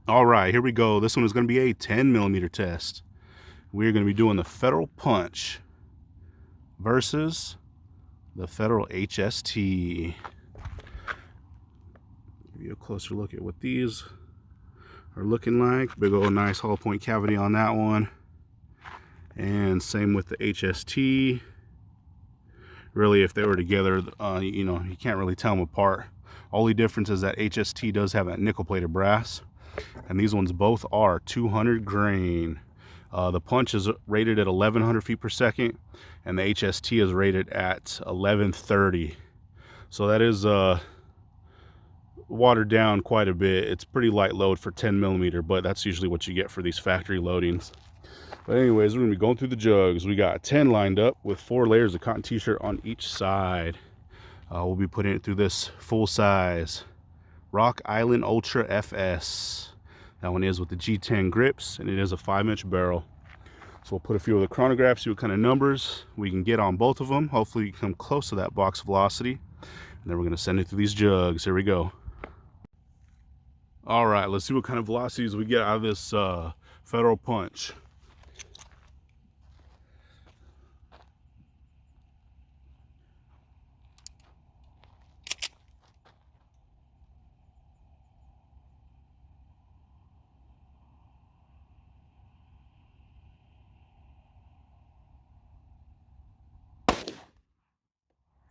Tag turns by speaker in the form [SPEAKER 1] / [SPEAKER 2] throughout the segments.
[SPEAKER 1] All right, here we go. This one is going to be a 10 millimeter test. We're going to be doing the Federal Punch versus the Federal HST. Give you a closer look at what these are looking like. Big old nice hollow point cavity on that one. And same with the HST. Really, if they were together, you can't really tell them apart. Only difference is that HST does have that nickel plated brass, and these ones both are 200 grain. The Punch is rated at 1100 feet per second, and the HST is rated at 1130. So that is watered down quite a bit. It's pretty light load for 10 millimeter, but that's usually what you get for these factory loadings. But anyways, we're gonna be going through the jugs. We got 10 lined up with 4 layers of cotton t-shirt on each side. We'll be putting it through this full size Rock Island Ultra FS. That one is with the G10 grips, and it is a 5-inch barrel. So we'll put a few of the chronographs, see what kind of numbers we can get on both of them. Hopefully you come close to that box velocity. And then we're gonna send it through these jugs. Here we go. All right, let's see what kind of velocities we get out of this Federal Punch.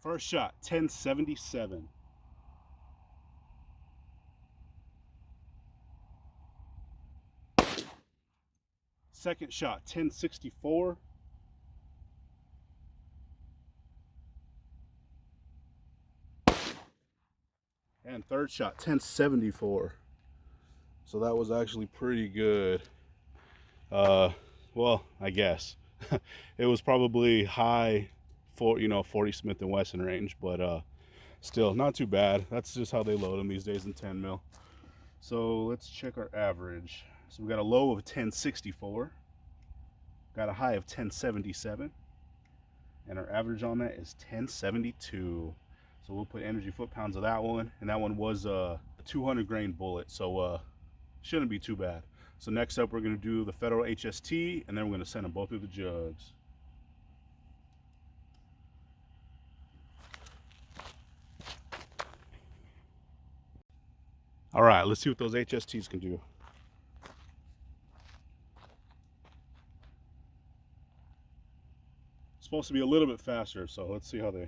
[SPEAKER 1] First shot, 1077. Second shot, 1064. And third shot, 1074. So that was actually pretty good. Well, I guess. It was probably high for 40 Smith & Wesson range, but still not too bad. That's just how they load them these days in 10 mil. So let's check our average. So we got a low of 1064, got a high of 1077, and our average on that is 1072. So we'll put energy foot-pounds of that one, and that one was a 200 grain bullet, so shouldn't be too bad. So next up, we're going to do the Federal HST, and then we're going to send them both through the jugs. All right, let's see what those HSTs can do. It's supposed to be a little bit faster, so let's see how they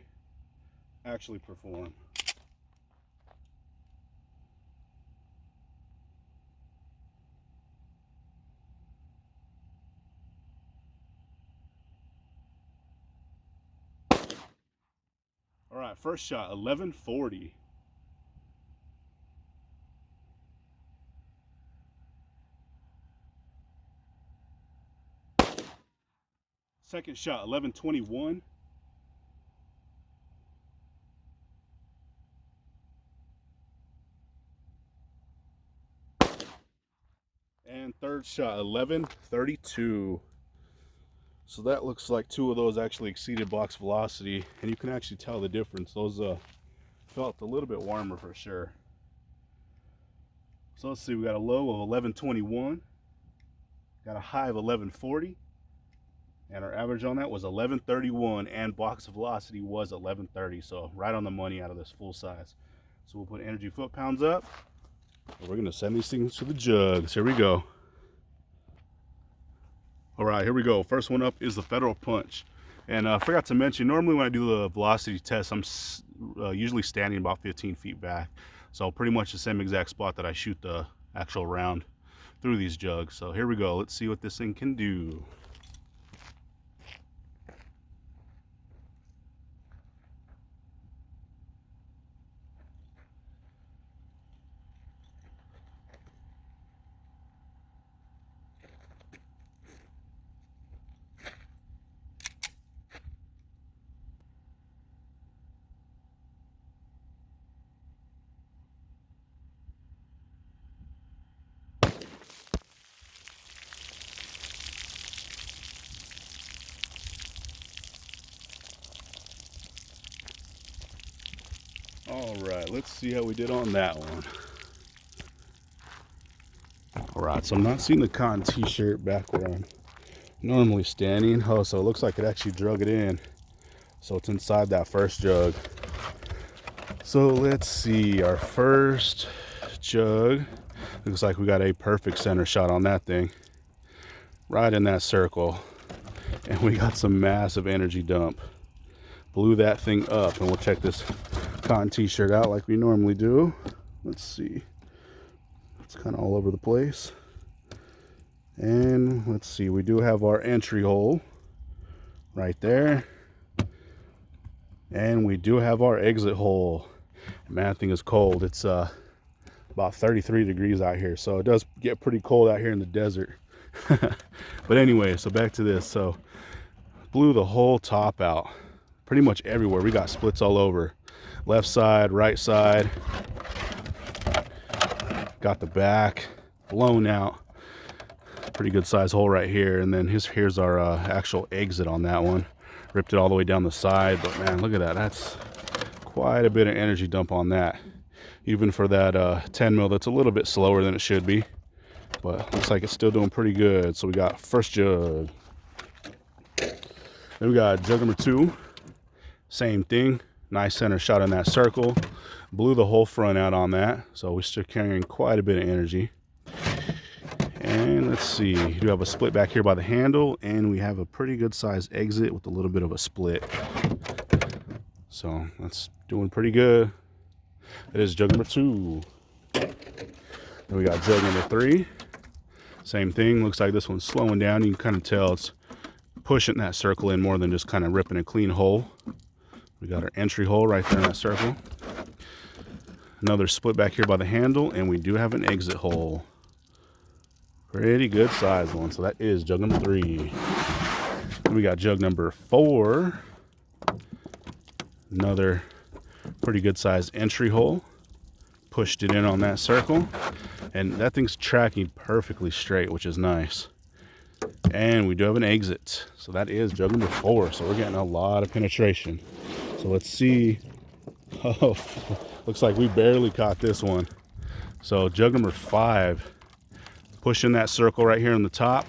[SPEAKER 1] actually perform. All right, first shot, 1140. Second shot, 1121. And third shot, 1132. So that looks like 2 of those actually exceeded box velocity, and you can actually tell the difference. Those felt a little bit warmer for sure. So let's see, we got a low of 1121, got a high of 1140, and our average on that was 1131, and box velocity was 1130. So right on the money out of this full size. So we'll put energy foot-pounds up, and we're gonna send these things to the jugs. Here we go. All right, here we go. First one up is the Federal Punch. And I forgot to mention, normally when I do the velocity test, I'm usually standing about 15 feet back. So pretty much the same exact spot that I shoot the actual round through these jugs. So here we go. Let's see what this thing can do. All right, let's see how we did on that one. All right, so I'm not seeing the cotton t-shirt back where I'm normally standing. Oh, so it looks like it actually drug it in. So it's inside that first jug. So let's see, our first jug. Looks like we got a perfect center shot on that thing. Right in that circle. And we got some massive energy dump. Blew that thing up, and we'll check this cotton t-shirt out like we normally do. Let's see. It's kind of all over the place. And let's see, we do have our entry hole right there. And we do have our exit hole. Man, that thing is cold. It's about 33 degrees out here, so it does get pretty cold out here in the desert. But anyway, so back to this. So blew the whole top out pretty much everywhere. We got splits all over, left side, right side. Got the back blown out. Pretty good size hole right here. And then here's our actual exit on that one. Ripped it all the way down the side, but man, look at that. That's quite a bit of energy dump on that, even for that 10 mil. That's a little bit slower than it should be, but looks like it's still doing pretty good. So we got first jug, then we got jug number 2. Same thing, nice center shot in that circle. Blew the whole front out on that, so we're still carrying quite a bit of energy. And let's see, we do have a split back here by the handle, and we have a pretty good size exit with a little bit of a split. So that's doing pretty good. That is jug number 2. Then we got jug number 3. Same thing, looks like this one's slowing down. You can kind of tell it's pushing that circle in more than just kind of ripping a clean hole. We got our entry hole right there in that circle. Another split back here by the handle, and we do have an exit hole. Pretty good size one. So that is jug number 3. Then we got jug number 4. Another pretty good size entry hole. Pushed it in on that circle, and that thing's tracking perfectly straight, which is nice. And we do have an exit. So that is jug number 4. So we're getting a lot of penetration. So let's see. Oh, looks like we barely caught this one. So jug number 5, pushing that circle right here on the top,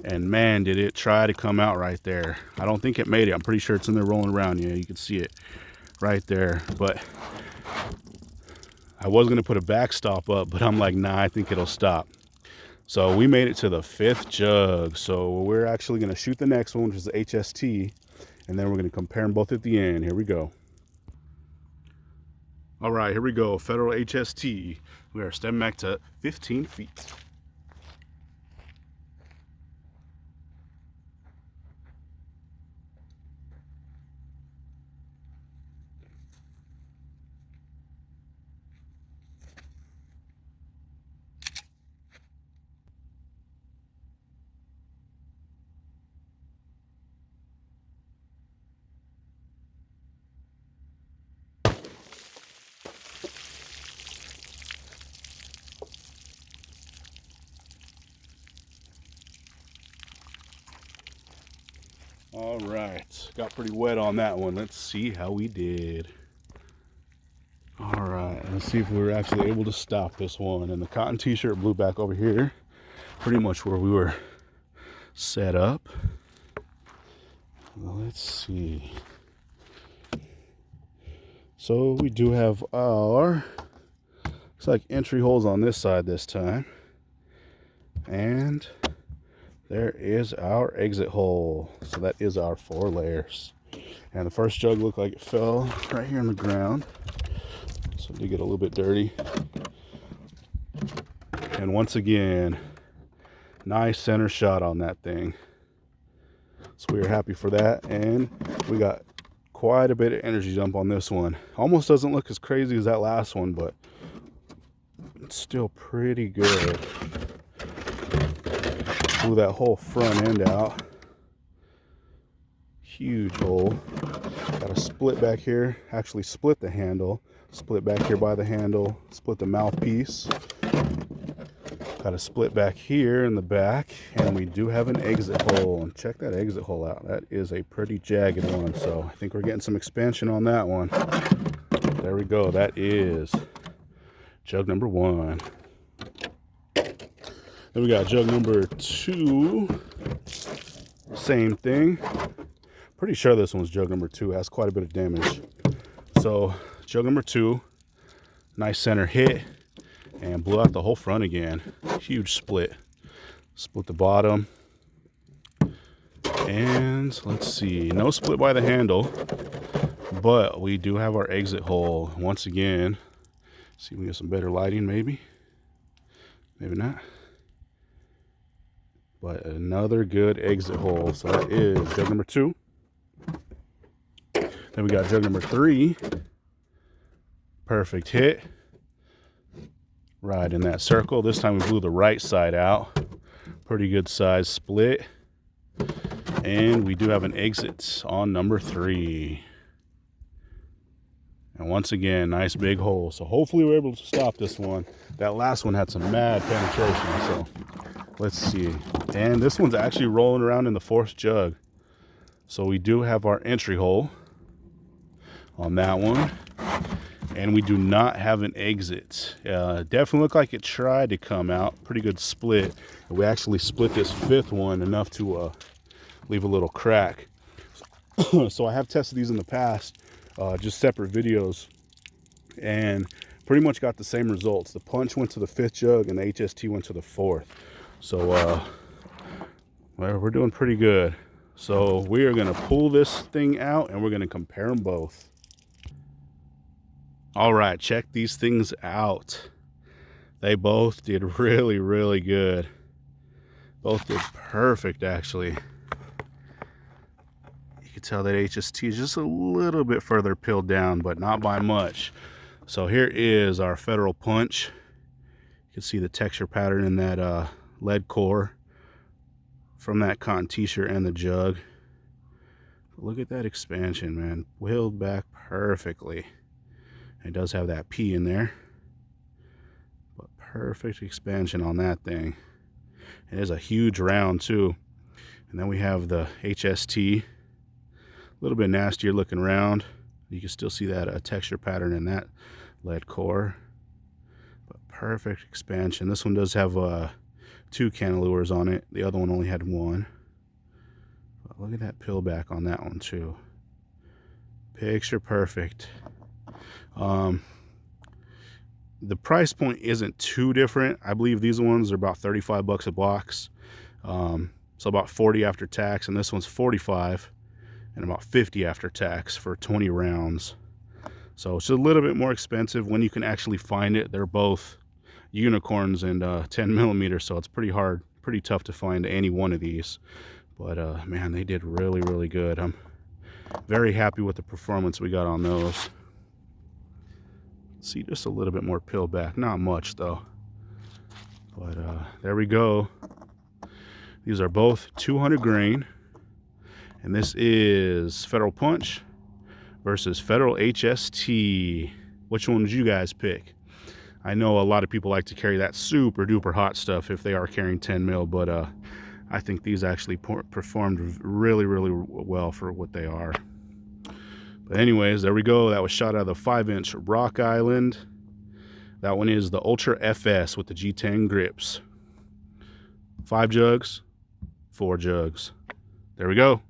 [SPEAKER 1] and man, did it try to come out right there. I don't think it made it. I'm pretty sure it's in there rolling around. Yeah, you can see it right there. But I was gonna put a backstop up, but I'm like, nah, I think it'll stop. So we made it to the 5th jug. So we're actually gonna shoot the next one, which is the HST, and then we're gonna compare them both at the end. Here we go. All right, here we go. Federal HST. We are stepping back to 15 feet. All right, got pretty wet on that one. Let's see how we did. All right, let's see if we were actually able to stop this one. And the cotton t-shirt blew back over here, pretty much where we were set up. Well, let's see. So we do have our, looks like entry holes on this side this time. And there is our exit hole. So that is our 4 layers. And the first jug looked like it fell right here on the ground. So it did get a little bit dirty. And once again, nice center shot on that thing. So we are happy for that. And we got quite a bit of energy dump on this one. Almost doesn't look as crazy as that last one, but it's still pretty good. Blew that whole front end out. Huge hole. Got a split back here. Actually split the handle. Split back here by the handle. Split the mouthpiece. Got a split back here in the back. And we do have an exit hole. And check that exit hole out. That is a pretty jagged one. So I think we're getting some expansion on that one. There we go. That is jug number 1. Then we got jug number 2. Same thing. Pretty sure this one's jug number 2. It has quite a bit of damage. So jug number 2, nice center hit, and blew out the whole front again. Huge split. Split the bottom. And let's see, no split by the handle, but we do have our exit hole once again. See if we can get some better lighting, maybe not, but another good exit hole. So that is jug number 2. Then we got jug number 3. Perfect hit right in that circle. This time we blew the right side out. Pretty good size split. And we do have an exit on number 3. And once again, nice big hole. So hopefully we're able to stop this one. That last one had some mad penetration. So let's see. And this one's actually rolling around in the 4th jug. So we do have our entry hole on that one. And we do not have an exit. Definitely looked like it tried to come out. Pretty good split. And we actually split this 5th one enough to leave a little crack. So I have tested these in the past, just separate videos, and pretty much got the same results. The punch went to the 5th jug and the HST went to the 4th. So well, we're doing pretty good. So we are going to pull this thing out and we're going to compare them both. All right, check these things out. They both did really, really good. Both did perfect, actually. You can tell that HST is just a little bit further peeled down, but not by much. So here is our Federal punch. You can see the texture pattern in that lead core from that cotton t-shirt and the jug. Look at that expansion, man. Wheeled back perfectly. It does have that P in there, but perfect expansion on that thing. It is a huge round too. And then we have the HST, a little bit nastier looking round. You can still see that texture pattern in that lead core, but perfect expansion. This one does have 2 cantilevers on it. The other one only had 1. But look at that peel back on that one too. Picture perfect. The price point isn't too different. I believe these ones are about 35 bucks a box. So about 40 after tax, and this one's 45 and about 50 after tax for 20 rounds. So it's a little bit more expensive when you can actually find it. They're both unicorns and 10 millimeters, so it's pretty hard, pretty tough to find any one of these. But man, they did really, really good. I'm very happy with the performance we got on those. See, just a little bit more peel back, not much though. But there we go. These are both 200 grain, and this is Federal punch versus Federal HST. Which one would you guys pick? I know a lot of people like to carry that super duper hot stuff if they are carrying 10 mil, but I think these actually performed really, really well for what they are. But anyways, there we go. That was shot out of the 5-inch Rock Island. That one is the Ultra FS with the G10 grips. 5 jugs, 4 jugs. There we go.